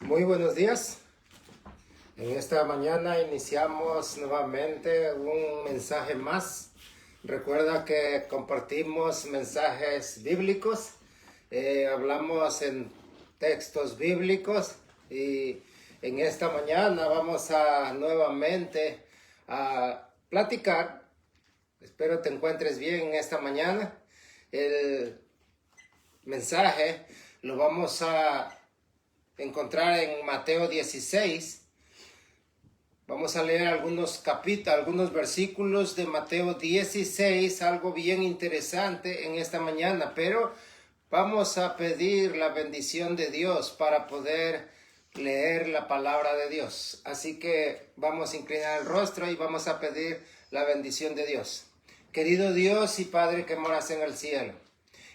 Muy buenos días. En esta mañana iniciamos nuevamente un mensaje más. Recuerda que compartimos mensajes bíblicos, hablamos en textos bíblicos y en esta mañana vamos a nuevamente a platicar. Espero te encuentres bien en esta mañana. El mensaje lo vamos a encontrar en Mateo 16. Vamos a leer algunos versículos de Mateo 16, algo bien interesante en esta mañana, pero vamos a pedir la bendición de Dios para poder leer la palabra de Dios. Así que vamos a inclinar el rostro y vamos a pedir la bendición de Dios. Querido Dios y Padre que moras en el cielo,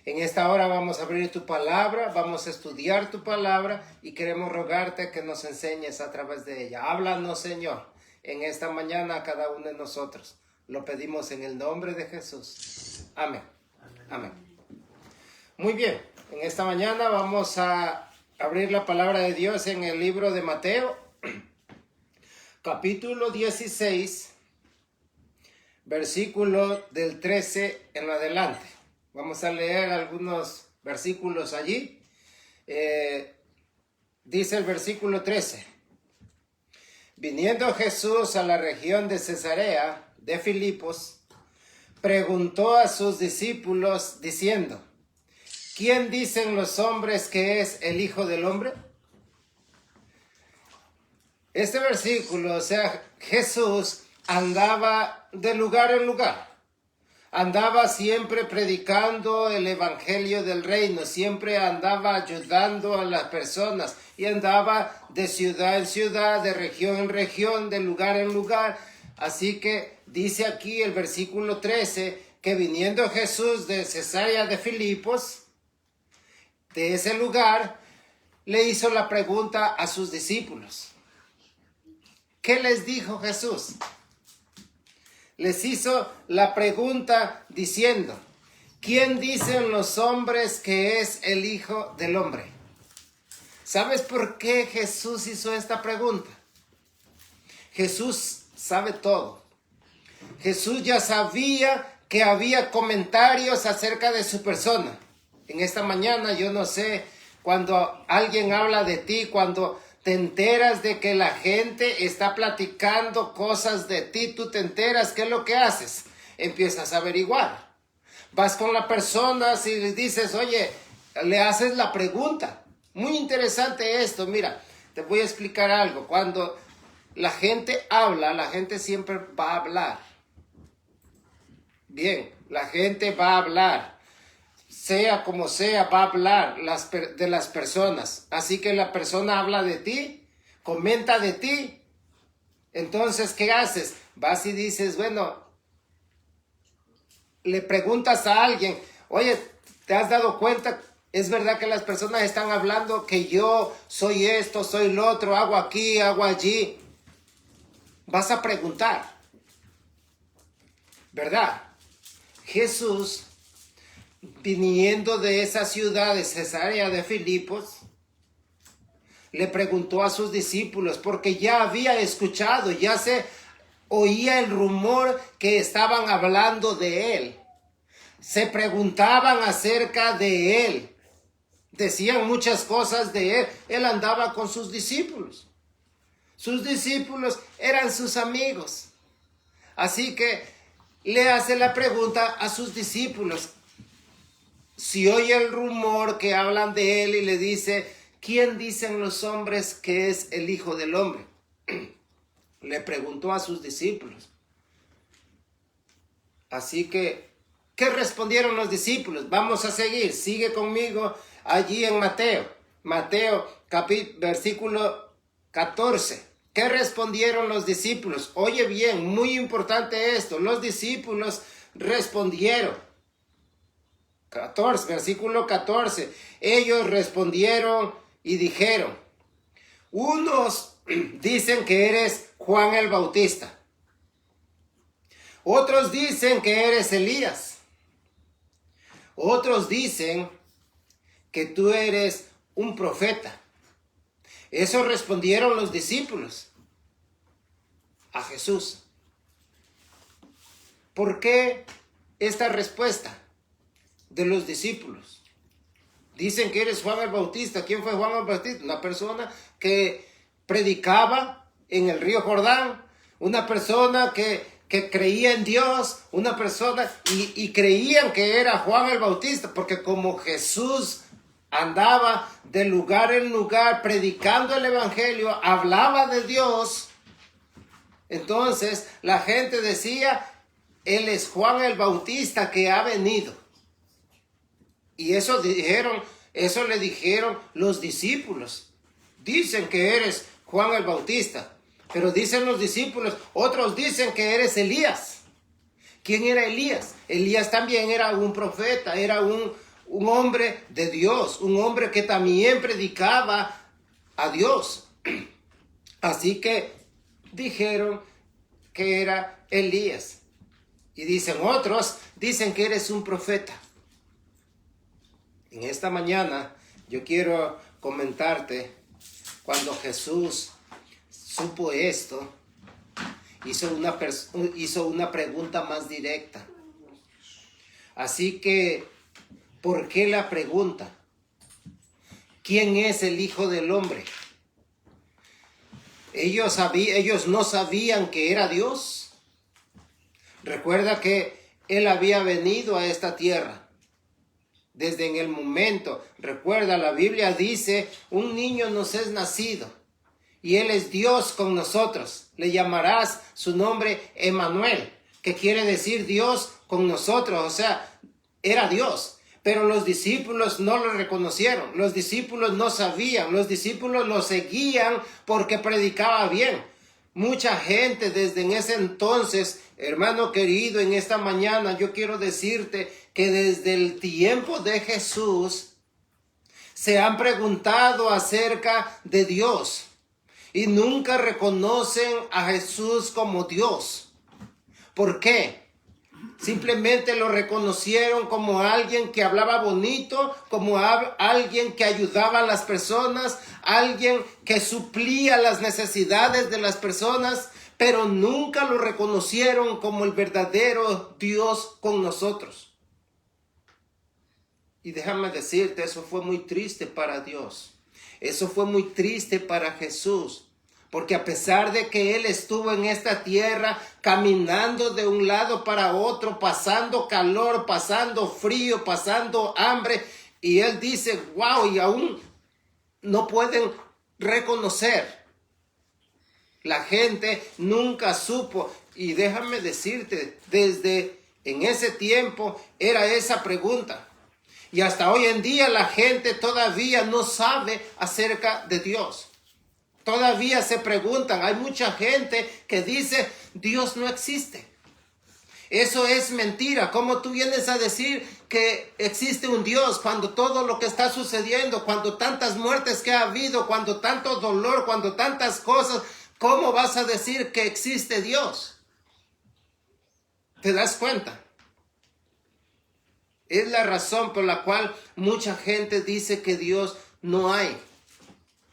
en esta hora vamos a abrir tu palabra, vamos a estudiar tu palabra y queremos rogarte que nos enseñes a través de ella. Háblanos, Señor, en esta mañana a cada uno de nosotros. Lo pedimos en el nombre de Jesús. Amén. Amén. Muy bien, en esta mañana vamos a abrir la palabra de Dios en el libro de Mateo, capítulo 16, versículo del 13 en adelante. Vamos a leer algunos versículos allí. Dice el versículo 13. Viniendo Jesús a la región de Cesarea de Filipos, preguntó a sus discípulos diciendo: ¿Quién dicen los hombres que es el Hijo del Hombre? Este versículo, o sea, Jesús andaba de lugar en lugar. Andaba siempre predicando el evangelio del reino, siempre andaba ayudando a las personas y andaba de ciudad en ciudad, de región en región, de lugar en lugar. Así que dice aquí el versículo 13 que viniendo Jesús de Cesarea de Filipos, de ese lugar, le hizo la pregunta a sus discípulos. ¿Qué les dijo Jesús? Les hizo la pregunta diciendo: ¿quién dicen los hombres que es el Hijo del Hombre? ¿Sabes por qué Jesús hizo esta pregunta? Jesús sabe todo. Jesús ya sabía que había comentarios acerca de su persona. En esta mañana, yo no sé, cuando alguien habla de ti, cuando te enteras de que la gente está platicando cosas de ti, tú te enteras, ¿qué es lo que haces? Empiezas a averiguar. Vas con la persona y le dices, oye, le haces la pregunta. Muy interesante esto, mira, te voy a explicar algo. Cuando la gente habla, la gente siempre va a hablar. Bien, la gente va a hablar. Sea como sea, va a hablar de las personas. Así que la persona habla de ti, comenta de ti. Entonces, ¿qué haces? Vas y dices, bueno, le preguntas a alguien, oye, ¿te has dado cuenta? Es verdad que las personas están hablando que yo soy esto, soy lo otro, hago aquí, hago allí. Vas a preguntar, ¿verdad? Jesús, viniendo de esa ciudad de Cesarea de Filipos, le preguntó a sus discípulos, porque ya había escuchado, ya se oía el rumor que estaban hablando de él. Se preguntaban acerca de él. Decían muchas cosas de él. Él andaba con sus discípulos. Sus discípulos eran sus amigos. Así que le hace la pregunta a sus discípulos. Si oye el rumor que hablan de él y le dice, ¿quién dicen los hombres que es el Hijo del Hombre? Le preguntó a sus discípulos. Así que, ¿qué respondieron los discípulos? Vamos a seguir, sigue conmigo allí en Mateo. Mateo, versículo 14. ¿Qué respondieron los discípulos? Oye bien, muy importante esto. Los discípulos respondieron. Versículo 14. Ellos respondieron y dijeron: unos dicen que eres Juan el Bautista, otros dicen que eres Elías, otros dicen que tú eres un profeta. Eso respondieron los discípulos a Jesús. ¿Por qué esta respuesta de los discípulos? Dicen que eres Juan el Bautista. ¿Quién fue Juan el Bautista? Una persona que predicaba en el río Jordán, una persona que creía en Dios, una persona, y creían que era Juan el Bautista, porque como Jesús andaba de lugar en lugar predicando el evangelio, hablaba de Dios, entonces la gente decía, él es Juan el Bautista que ha venido. Y eso le dijeron los discípulos. Dicen que eres Juan el Bautista, pero dicen los discípulos, otros dicen que eres Elías. ¿Quién era Elías? Elías también era un profeta, era un hombre de Dios, un hombre que también predicaba a Dios. Así que dijeron que era Elías. Y dicen otros, dicen que eres un profeta. En esta mañana yo quiero comentarte, cuando Jesús supo esto, hizo una pregunta más directa. Así que, ¿por qué la pregunta? ¿Quién es el Hijo del Hombre? Ellos no sabían que era Dios. Recuerda que Él había venido a esta tierra. Desde en el momento, recuerda, la Biblia dice, un niño nos es nacido y Él es Dios con nosotros. Le llamarás su nombre Emmanuel, que quiere decir Dios con nosotros, o sea, era Dios. Pero los discípulos no lo reconocieron, los discípulos no sabían, los discípulos lo seguían porque predicaba bien. Mucha gente desde en ese entonces, hermano querido, en esta mañana yo quiero decirte que desde el tiempo de Jesús se han preguntado acerca de Dios y nunca reconocen a Jesús como Dios. ¿Por qué? Simplemente lo reconocieron como alguien que hablaba bonito, como alguien que ayudaba a las personas, alguien que suplía las necesidades de las personas, pero nunca lo reconocieron como el verdadero Dios con nosotros. Y déjame decirte, eso fue muy triste para Dios. Eso fue muy triste para Jesús. Porque a pesar de que Él estuvo en esta tierra caminando de un lado para otro, pasando calor, pasando frío, pasando hambre, y Él dice, wow, y aún no pueden reconocer. La gente nunca supo. Y déjame decirte, desde en ese tiempo era esa pregunta. Y hasta hoy en día la gente todavía no sabe acerca de Dios. Todavía se preguntan, hay mucha gente que dice, Dios no existe. Eso es mentira. ¿Cómo tú vienes a decir que existe un Dios cuando todo lo que está sucediendo, cuando tantas muertes que ha habido, cuando tanto dolor, cuando tantas cosas, cómo vas a decir que existe Dios? ¿Te das cuenta? Es la razón por la cual mucha gente dice que Dios no hay.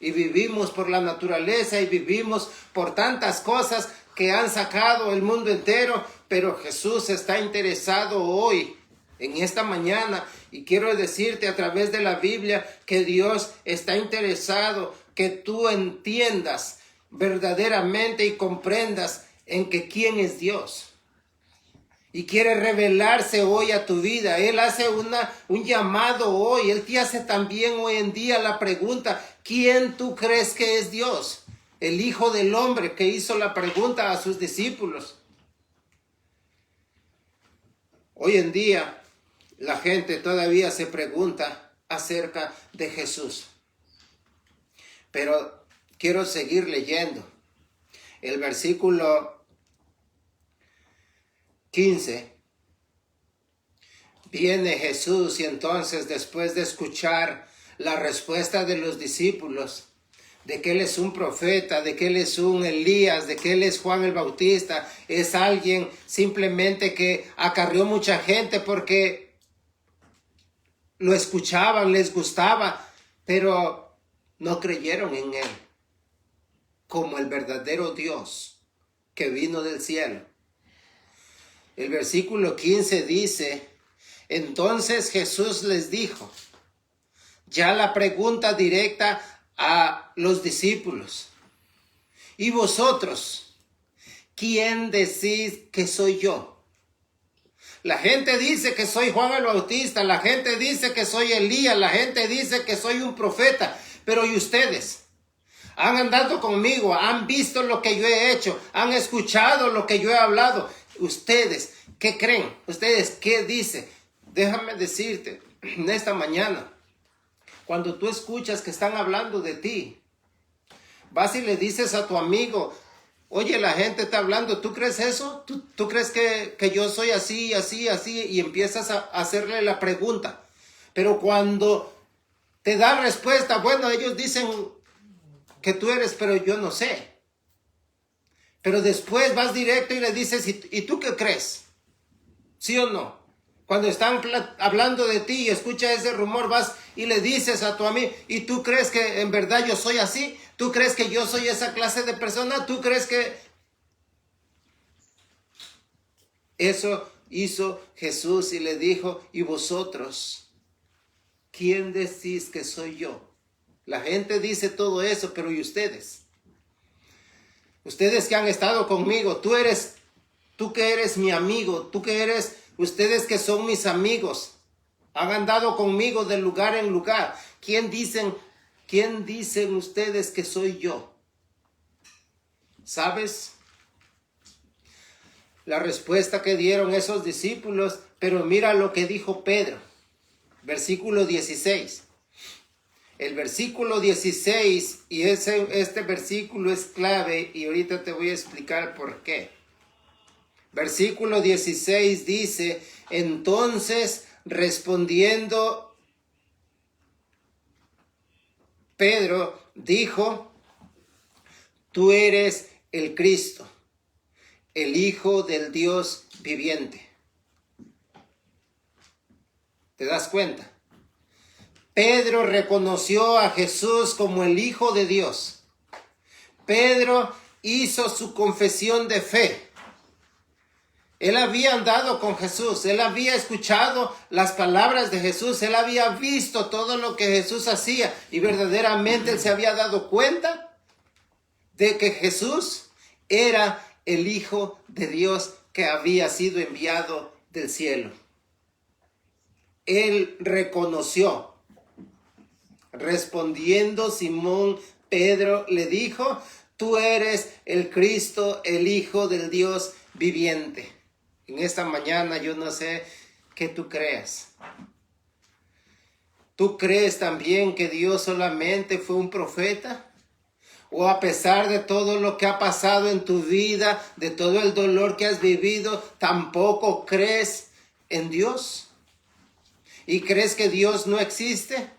Y vivimos por la naturaleza y vivimos por tantas cosas que han sacado el mundo entero. Pero Jesús está interesado hoy, en esta mañana. Y quiero decirte a través de la Biblia que Dios está interesado que tú entiendas verdaderamente y comprendas en que quién es Dios. Y quiere revelarse hoy a tu vida. Él hace un llamado hoy. Él te hace también hoy en día la pregunta, ¿quién tú crees que es Dios? El Hijo del Hombre que hizo la pregunta a sus discípulos. Hoy en día la gente todavía se pregunta acerca de Jesús. Pero quiero seguir leyendo. El versículo 15. Viene Jesús y entonces después de escuchar la respuesta de los discípulos, de que Él es un profeta, de que Él es un Elías, de que Él es Juan el Bautista, es alguien simplemente que acarrió mucha gente porque lo escuchaban, les gustaba, pero no creyeron en Él. como el verdadero Dios que vino del cielo. El versículo 15 dice, entonces Jesús les dijo, ya la pregunta directa a los discípulos, ¿y vosotros, quién decís que soy yo? La gente dice que soy Juan el Bautista, la gente dice que soy Elías, la gente dice que soy un profeta, pero ¿y ustedes? Han andado conmigo, han visto lo que yo he hecho, han escuchado lo que yo he hablado. ¿Ustedes qué creen? ¿Ustedes qué dicen? Déjame decirte, en esta mañana, cuando tú escuchas que están hablando de ti, vas y le dices a tu amigo, oye, la gente está hablando, ¿tú crees eso? ¿Tú crees que yo soy así, así, así? Y empiezas a hacerle la pregunta. Pero cuando te da respuesta, bueno, ellos dicen que tú eres, pero yo no sé. Pero después vas directo y le dices, ¿y tú qué crees? ¿Sí o no? Cuando están hablando de ti y escucha ese rumor, vas y le dices a tu amigo, ¿y tú crees que en verdad yo soy así? ¿Tú crees que yo soy esa clase de persona? ¿Tú crees que...? Eso hizo Jesús y le dijo, ¿y vosotros? ¿Quién decís que soy yo? La gente dice todo eso, pero ¿y ustedes? Ustedes que han estado conmigo, tú que eres mi amigo, ustedes que son mis amigos, han andado conmigo de lugar en lugar. ¿Quién dicen ustedes que soy yo? ¿Sabes? La respuesta que dieron esos discípulos, pero mira lo que dijo Pedro. Versículo 16. El versículo 16, y este versículo es clave, y ahorita te voy a explicar por qué. Versículo 16 dice, entonces respondiendo Pedro dijo, tú eres el Cristo, el Hijo del Dios viviente. ¿Te das cuenta? Pedro reconoció a Jesús como el Hijo de Dios. Pedro hizo su confesión de fe. Él había andado con Jesús, él había escuchado las palabras de Jesús, él había visto todo lo que Jesús hacía y verdaderamente él se había dado cuenta de que Jesús era el Hijo de Dios que había sido enviado del cielo. Él reconoció. Respondiendo Simón Pedro le dijo, tú eres el Cristo, el Hijo del Dios viviente. En esta mañana yo no sé qué tú creas. ¿Tú crees también que Dios solamente fue un profeta? ¿O a pesar de todo lo que ha pasado en tu vida, de todo el dolor que has vivido, tampoco crees en Dios? ¿Y crees que Dios no existe?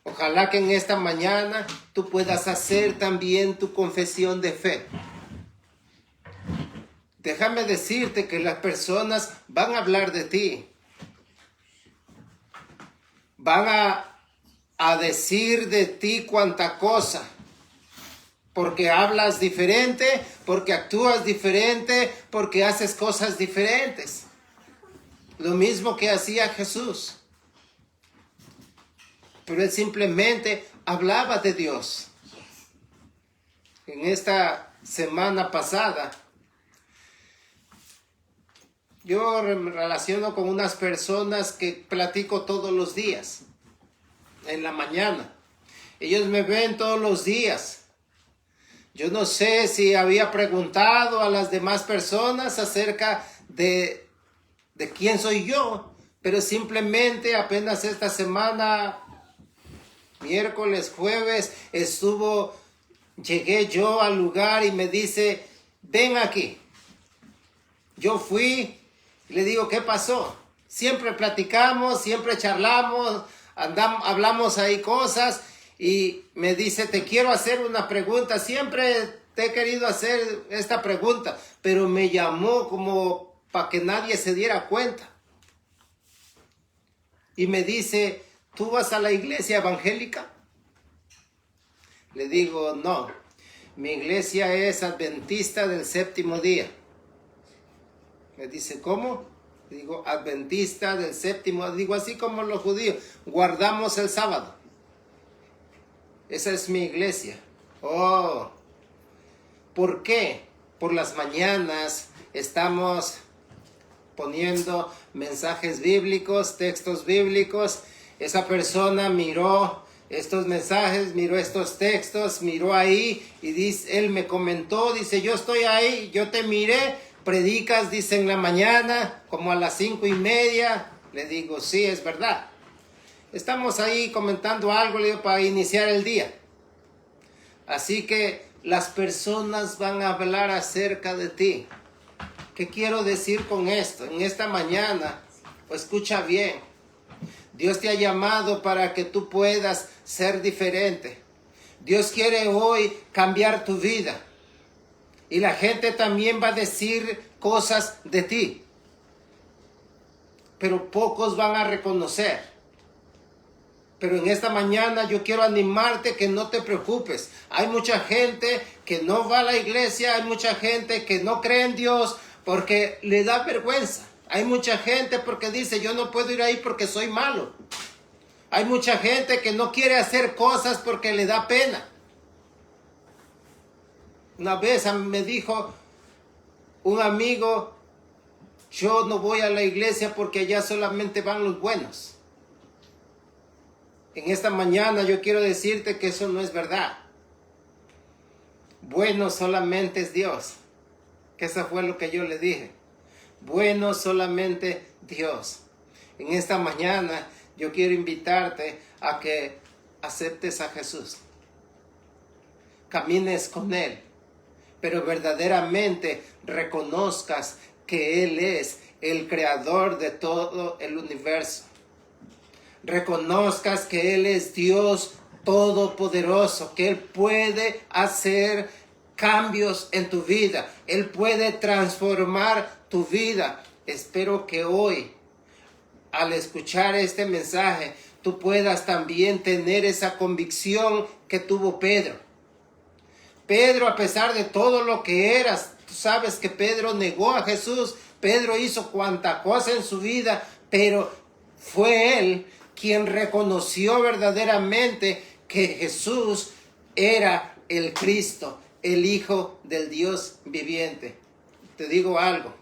Ojalá que en esta mañana tú puedas hacer también tu confesión de fe. Déjame decirte que las personas van a hablar de ti. Van a decir de ti cuanta cosa. Porque hablas diferente, porque actúas diferente, porque haces cosas diferentes. Lo mismo que hacía Jesús. Pero él simplemente hablaba de Dios. En esta semana pasada, yo me relaciono con unas personas que platico todos los días, en la mañana. Ellos me ven todos los días. Yo no sé si había preguntado a las demás personas acerca de quién soy yo, pero simplemente apenas esta semana, miércoles, jueves, llegué yo al lugar y me dice, ven aquí. Yo fui y le digo, ¿qué pasó? Siempre platicamos, siempre charlamos, hablamos ahí cosas y me dice, te quiero hacer una pregunta. Siempre te he querido hacer esta pregunta, pero me llamó como para que nadie se diera cuenta. Y me dice, ¿tú vas a la iglesia evangélica? Le digo, no, mi iglesia es adventista del séptimo día. Me dice, ¿cómo? Digo, adventista del séptimo. Digo, así como los judíos, guardamos el sábado. Esa es mi iglesia. Oh, ¿por qué? Por las mañanas estamos poniendo mensajes bíblicos, textos bíblicos. Esa persona miró estos mensajes, miró estos textos, miró ahí y dice, él me comentó, dice, yo estoy ahí, yo te miré, predicas, dice, en la mañana, como a las 5:30. Le digo, sí, es verdad. Estamos ahí comentando algo, le digo, para iniciar el día. Así que las personas van a hablar acerca de ti. ¿Qué quiero decir con esto? En esta mañana, escucha bien, Dios te ha llamado para que tú puedas ser diferente. Dios quiere hoy cambiar tu vida. Y la gente también va a decir cosas de ti. Pero pocos van a reconocer. Pero en esta mañana yo quiero animarte que no te preocupes. Hay mucha gente que no va a la iglesia, hay mucha gente que no cree en Dios porque le da vergüenza. Hay mucha gente porque dice, yo no puedo ir ahí porque soy malo. Hay mucha gente que no quiere hacer cosas porque le da pena. Una vez me dijo un amigo, yo no voy a la iglesia porque allá solamente van los buenos. En esta mañana yo quiero decirte que eso no es verdad. Bueno solamente es Dios. Que eso fue lo que yo le dije. Bueno solamente Dios. En esta mañana yo quiero invitarte a que aceptes a Jesús. Camines con Él. Pero verdaderamente reconozcas que Él es el creador de todo el universo. Reconozcas que Él es Dios todopoderoso, que Él puede hacer cambios en tu vida. Él puede transformar tu vida. Espero que hoy, al escuchar este mensaje, tú puedas también tener esa convicción que tuvo Pedro. Pedro, a pesar de todo lo que eras, tú sabes que Pedro negó a Jesús. Pedro hizo cuanta cosa en su vida, pero fue él quien reconoció verdaderamente que Jesús era el Cristo, el Hijo del Dios viviente. Te digo algo,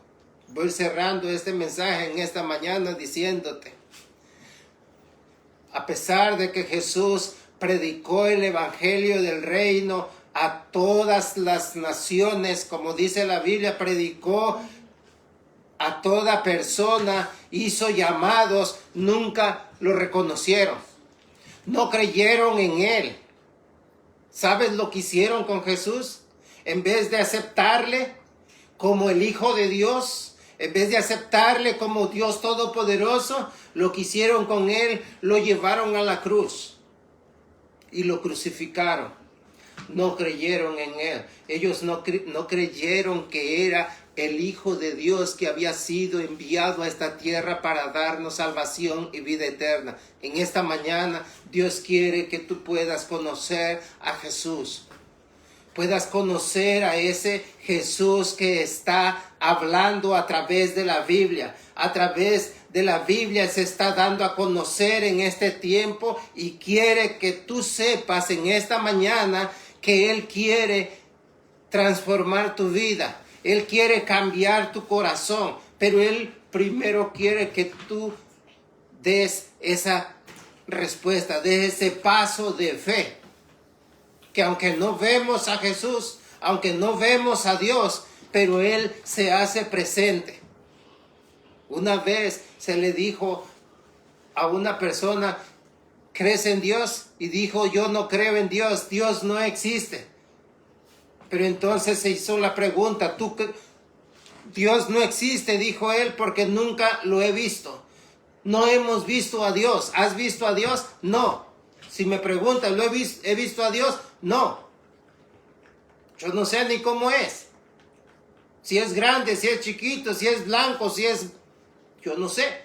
voy cerrando este mensaje en esta mañana diciéndote, a pesar de que Jesús predicó el evangelio del reino a todas las naciones, como dice la Biblia, predicó a toda persona, hizo llamados, nunca lo reconocieron. No creyeron en Él. ¿Sabes lo que hicieron con Jesús? En vez de aceptarle como el Hijo de Dios, en vez de aceptarle como Dios Todopoderoso, lo que hicieron con Él, lo llevaron a la cruz y lo crucificaron. No creyeron en Él. Ellos no creyeron que era el Hijo de Dios que había sido enviado a esta tierra para darnos salvación y vida eterna. En esta mañana Dios quiere que tú puedas conocer a Jesús. Puedas conocer a ese Jesús que está hablando a través de la Biblia. A través de la Biblia se está dando a conocer en este tiempo y quiere que tú sepas en esta mañana que Él quiere transformar tu vida. Él quiere cambiar tu corazón, pero Él primero quiere que tú des esa respuesta, des ese paso de fe. Que aunque no vemos a Jesús, aunque no vemos a Dios, pero Él se hace presente. Una vez se le dijo a una persona, ¿crees en Dios? Y dijo, yo no creo en Dios, Dios no existe. Pero entonces se hizo la pregunta, Dios no existe, dijo él, porque nunca lo he visto. No hemos visto a Dios. ¿Has visto a Dios? No. Si me preguntan, ¿he visto a Dios? No. Yo no sé ni cómo es. Si es grande, si es chiquito, si es blanco, si es... Yo no sé.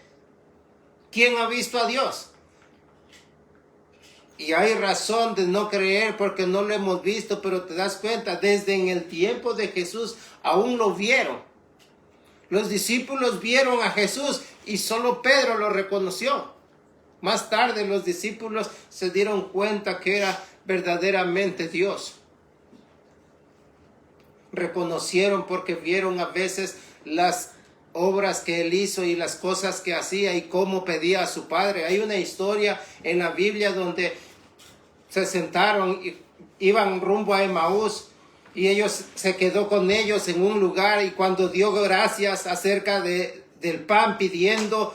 ¿Quién ha visto a Dios? Y hay razón de no creer porque no lo hemos visto, pero te das cuenta, desde en el tiempo de Jesús aún lo vieron. Los discípulos vieron a Jesús y solo Pedro lo reconoció. Más tarde los discípulos se dieron cuenta que era verdaderamente Dios. Reconocieron porque vieron a veces las obras que él hizo y las cosas que hacía y cómo pedía a su padre. Hay una historia en la Biblia donde se sentaron y iban rumbo a Emaús y ellos se quedó con ellos en un lugar, y cuando dio gracias acerca del pan, pidiendo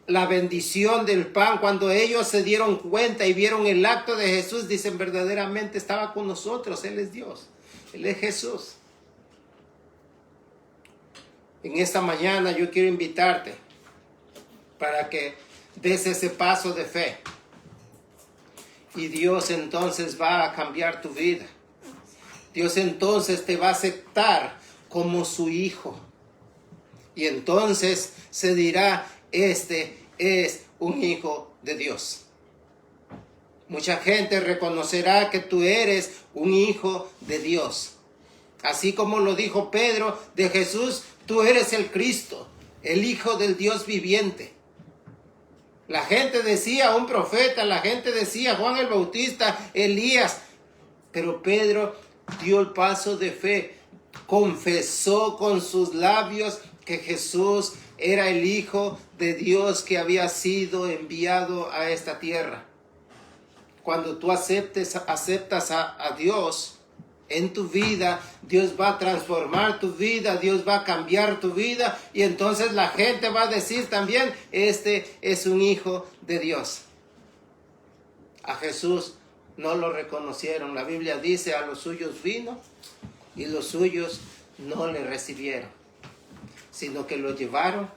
la bendición del pan, cuando ellos se dieron cuenta y vieron el acto de Jesús, dicen, verdaderamente estaba con nosotros, Él es Dios, Él es Jesús. En esta mañana yo quiero invitarte para que des ese paso de fe. Y Dios entonces va a cambiar tu vida. Dios entonces te va a aceptar como su hijo. Y entonces se dirá, este es un hijo de Dios. Mucha gente reconocerá que tú eres un hijo de Dios. Así como lo dijo Pedro de Jesús, tú eres el Cristo, el Hijo del Dios viviente. La gente decía un profeta, la gente decía Juan el Bautista, Elías. Pero Pedro dio el paso de fe, confesó con sus labios que Jesús era el Hijo de Dios que había sido enviado a esta tierra. Cuando tú aceptas a Dios en tu vida, Dios va a transformar tu vida, Dios va a cambiar tu vida, y entonces la gente va a decir también, este es un hijo de Dios. A Jesús no lo reconocieron. La Biblia dice, a los suyos vino y los suyos no le recibieron, sino que lo llevaron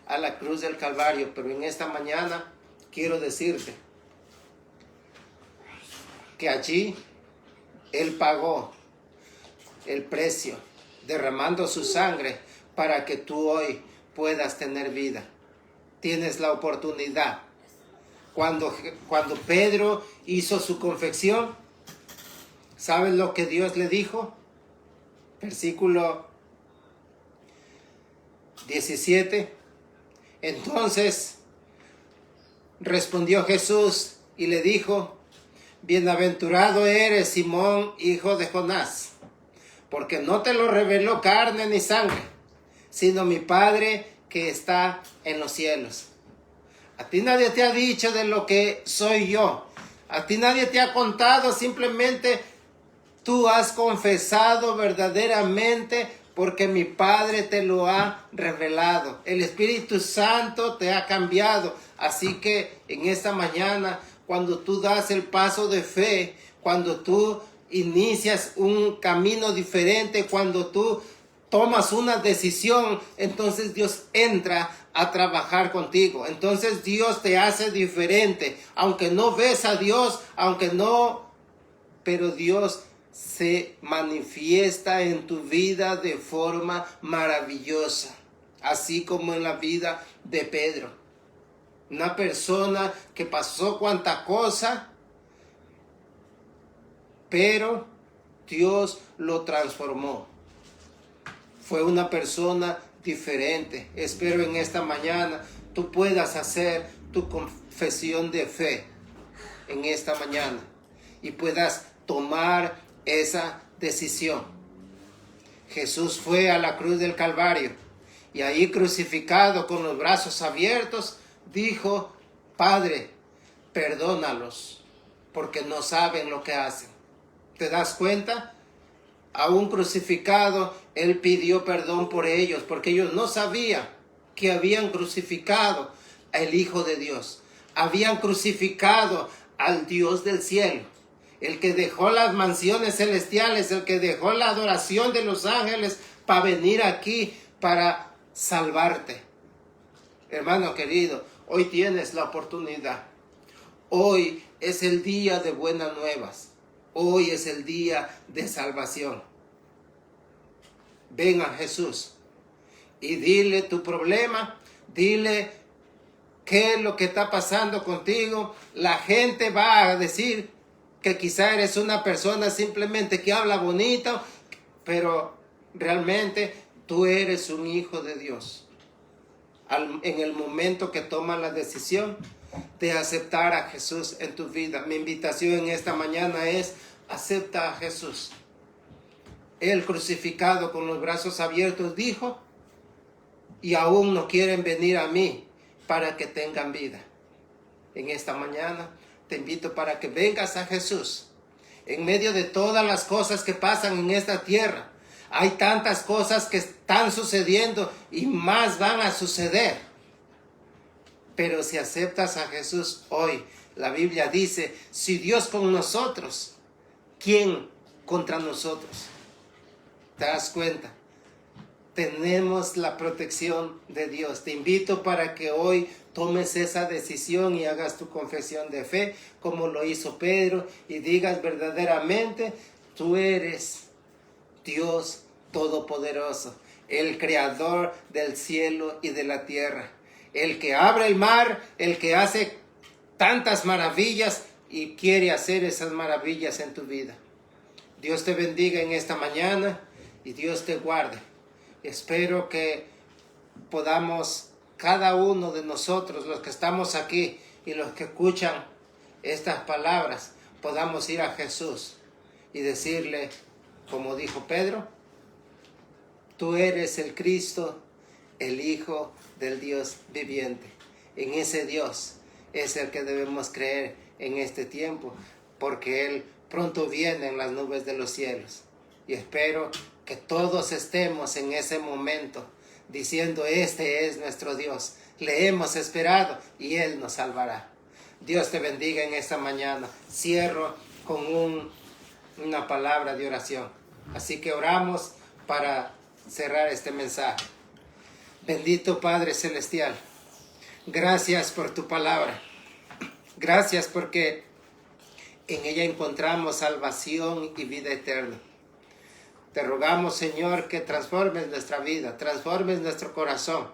a la cruz del Calvario. Pero en esta mañana quiero decirte que allí Él pagó el precio, derramando su sangre para que tú hoy puedas tener vida. Tienes la oportunidad. Cuando Pedro hizo su confesión, ¿sabes lo que Dios le dijo? Versículo 17. Entonces respondió Jesús y le dijo, bienaventurado eres, Simón, hijo de Jonás, porque no te lo reveló carne ni sangre, sino mi Padre que está en los cielos. A ti nadie te ha dicho de lo que soy yo. A ti nadie te ha contado, simplemente tú has confesado verdaderamente porque mi Padre te lo ha revelado. El Espíritu Santo te ha cambiado. Así que en esta mañana, cuando tú das el paso de fe, cuando tú inicias un camino diferente, cuando tú tomas una decisión, entonces Dios entra a trabajar contigo. Entonces Dios te hace diferente. Aunque no ves a Dios, pero Dios se manifiesta en tu vida de forma maravillosa. Así como en la vida de Pedro. Una persona que pasó cuanta cosa, pero Dios lo transformó. Fue una persona diferente. Espero en esta mañana tú puedas hacer tu confesión de fe en esta mañana y puedas tomar esa decisión. Jesús fue a la cruz del Calvario y ahí crucificado con los brazos abiertos dijo, Padre, perdónalos porque no saben lo que hacen. ¿Te das cuenta? Aún crucificado, Él pidió perdón por ellos, porque ellos no sabían que habían crucificado al Hijo de Dios. Habían crucificado al Dios del cielo, el que dejó las mansiones celestiales, el que dejó la adoración de los ángeles para venir aquí para salvarte. Hermano querido, hoy tienes la oportunidad. Hoy es el día de buenas nuevas. Hoy es el día de salvación. Ven a Jesús y dile tu problema, dile qué es lo que está pasando contigo. La gente va a decir que quizá eres una persona simplemente que habla bonito, pero realmente tú eres un hijo de Dios. En el momento que tomas la decisión de aceptar a Jesús en tu vida, mi invitación en esta mañana es: acepta a Jesús. Él, crucificado con los brazos abiertos, dijo: y aún no quieren venir a mí para que tengan vida. En esta mañana te invito para que vengas a Jesús. En medio de todas las cosas que pasan en esta tierra, hay tantas cosas que están sucediendo y más van a suceder. Pero si aceptas a Jesús hoy, la Biblia dice: si Dios con nosotros, ¿quién contra nosotros? ¿Te das cuenta? Tenemos la protección de Dios. Te invito para que hoy tomes esa decisión y hagas tu confesión de fe, como lo hizo Pedro, y digas verdaderamente: tú eres Dios Todopoderoso, el Creador del cielo y de la tierra, el que abre el mar, el que hace tantas maravillas y quiere hacer esas maravillas en tu vida. Dios te bendiga en esta mañana y Dios te guarde. Espero que podamos, cada uno de nosotros, los que estamos aquí y los que escuchan estas palabras, podamos ir a Jesús y decirle, como dijo Pedro: tú eres el Cristo, el Hijo del Dios viviente. En ese Dios es el que debemos creer en este tiempo, porque Él pronto viene en las nubes de los cielos. Y espero que todos estemos en ese momento diciendo: este es nuestro Dios, le hemos esperado y Él nos salvará. Dios te bendiga en esta mañana. Cierro con una palabra de oración. Así que oramos para cerrar este mensaje. Bendito Padre Celestial, gracias por tu palabra. Gracias porque en ella encontramos salvación y vida eterna. Te rogamos, Señor, que transformes nuestra vida, transformes nuestro corazón,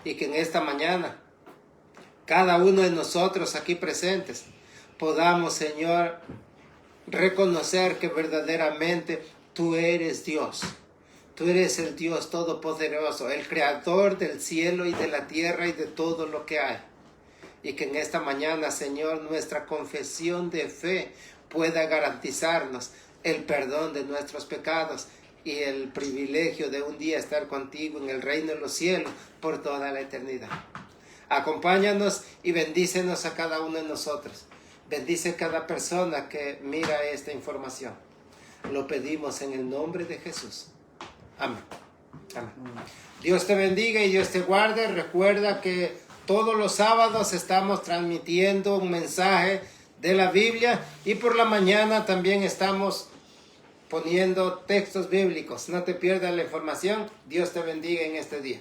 y que en esta mañana cada uno de nosotros aquí presentes podamos, Señor, reconocer que verdaderamente tú eres Dios. Tú eres el Dios Todopoderoso, el Creador del cielo y de la tierra y de todo lo que hay. Y que en esta mañana, Señor, nuestra confesión de fe pueda garantizarnos el perdón de nuestros pecados y el privilegio de un día estar contigo en el reino de los cielos por toda la eternidad. Acompáñanos y bendícenos a cada uno de nosotros. Bendice cada persona que mira esta información. Lo pedimos en el nombre de Jesús. Amén. Amén. Dios te bendiga y Dios te guarde. Recuerda que todos los sábados estamos transmitiendo un mensaje de la Biblia, y por la mañana también estamos poniendo textos bíblicos. No te pierdas la información. Dios te bendiga en este día.